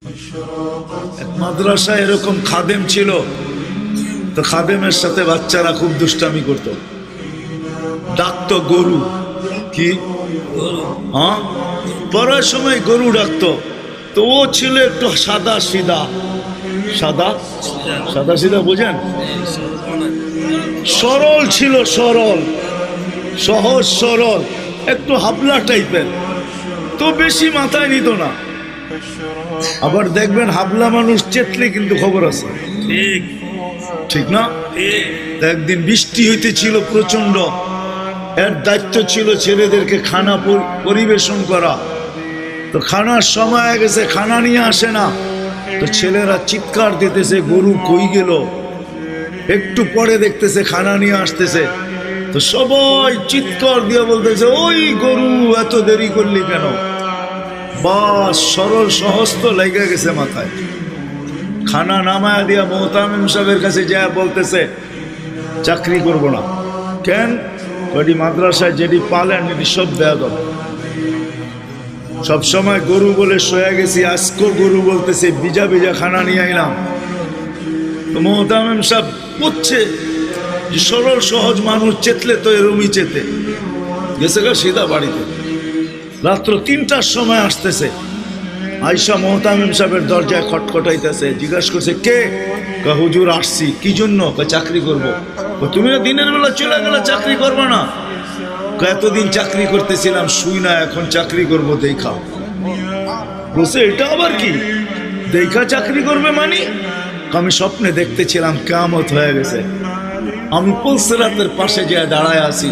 এক মাদ্রাসায় এরকম খাদেম ছিল, তো খাদেমের সাথে বাচ্চারা খুব দুষ্টামি করত, ডাকতো গরু। কি হ্যাঁ, পড়ার সময় গরু ডাকতো। তো ও ছিল একটু সাদা সিধা, সাদা সাদা সিধা বোঝেন, সরল ছিল, সরল সহজ সরল, একটু হাবলা টাইপের, তো বেশি মাথায় নিত না। আবার দেখবেন হাবলা মানুষ চেতলে কিন্তু খবর আছে, ঠিক ঠিক না? একদিন বৃষ্টি হইতেছিল প্রচন্ড, এর দায়িত্ব ছিল ছেলেদেরকে খানা পরিবেশন করা। তো খানার সময় গেছে, খানা নিয়ে আসে না, তো ছেলেরা চিৎকার দিতেছে গরু কই গেল। একটু পরে দেখতেছে খানা নিয়ে আসতেছে, তো সবাই চিৎকার দিয়ে বলতেছে ওই গরু এত দেরি করলি কেন? বাস সরল সহজ তো লেগে গেছে মাথায়। খানা নামায়া দিয়া মোহতামিম সাহেবের কাছে যায় বলতেছে চাকরি করব না। কেন? ওই মাদ্রাসায় যেটি পালেন এটি সব দেয়া দেব, সবসময় গরু বলে শোয়া গেছি, আজকেও গরু বলতেছে বিজা বিজা খানা নিয়ে আইলাম। তো মোহতামিম সাহেব বুঝছে যে সরল সহজ মানুষ চেতলে তো এরমই চেতে গেছে গা সিধা বাড়িতে। রাত্র ৩টার সময় আসতেছে, আয়সা মোহতামিম সাহেবের দরজায় খটখটাইতেছে, জিজ্ঞাসা করছে কে? হুজুর আসছি। কি জন্য? চাকরি করবো। তুমি না দিনের বেলা চলে গেলে চাকরি করবো না? এতদিন চাকরি করতেছিলাম শুই না, এখন চাকরি করবো দেখা। বলছে এটা আবার কি দেখা চাকরি করবে মানে? আমি স্বপ্নে দেখতেছিলাম কিয়ামত হয়ে গেছে, আমি পুলসিরাতের পাশে যেয়ে দাঁড়ায় আছি,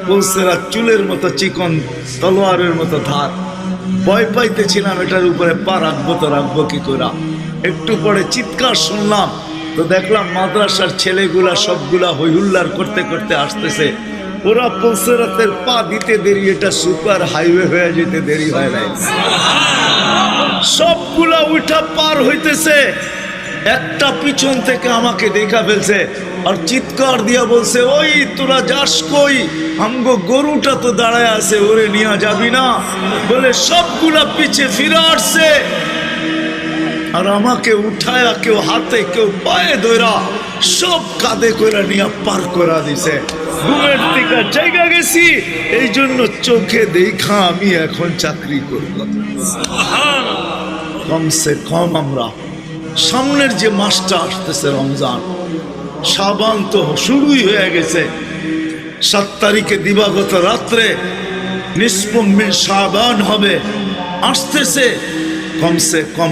পুলসিরাত চুলের মতো চিকন, তলোয়ারের মতো ধার। ভয় পাইতেছিলাম এটার উপরে পা রাখবো তো রাখবো কি করে। একটু পরে চিৎকার শুনলাম, তো দেখলাম মাদ্রাসার ছেলেগুলা সবগুলা হইহুল্লার করতে করতে আসতেছে। ওরা পুলসিরাতের পা দিতে দেরি, এটা সুপার হাইওয়ে হয়ে যেতে দেরি হয় নাই। সবগুলা উঠা পার হইতেছে, একটা পিছন থেকে আমাকে দেখা ফেলছে আর চিৎকার দিয়া বলছে ওই তোরা যাস কই? আমগো গরুটা তো দাঁড়ায় আছে, ওরে নিয়ে যাবি না? বলে সবগুলা পিছে ফিরে আসছে আর আমাকে উঠায়া কেউ হাতে কেউ পায়ে ধরা সব কাঁধে করে নিয়ে পার করা দিছে। ঘুমের থেকে জায়গা গেছি, এই জন্য চোখে দেখা আমি এখন চাকরি করব। কমসে কম আমরা সামনের যে মাসটা আসতেছে রমজান, শাবান তো শুরুই হয়ে গেছে। 7 তারিখে দিবাগত রাত্রে নিসফুম মিন শাবান হবে, আসতেছে। কমসে কম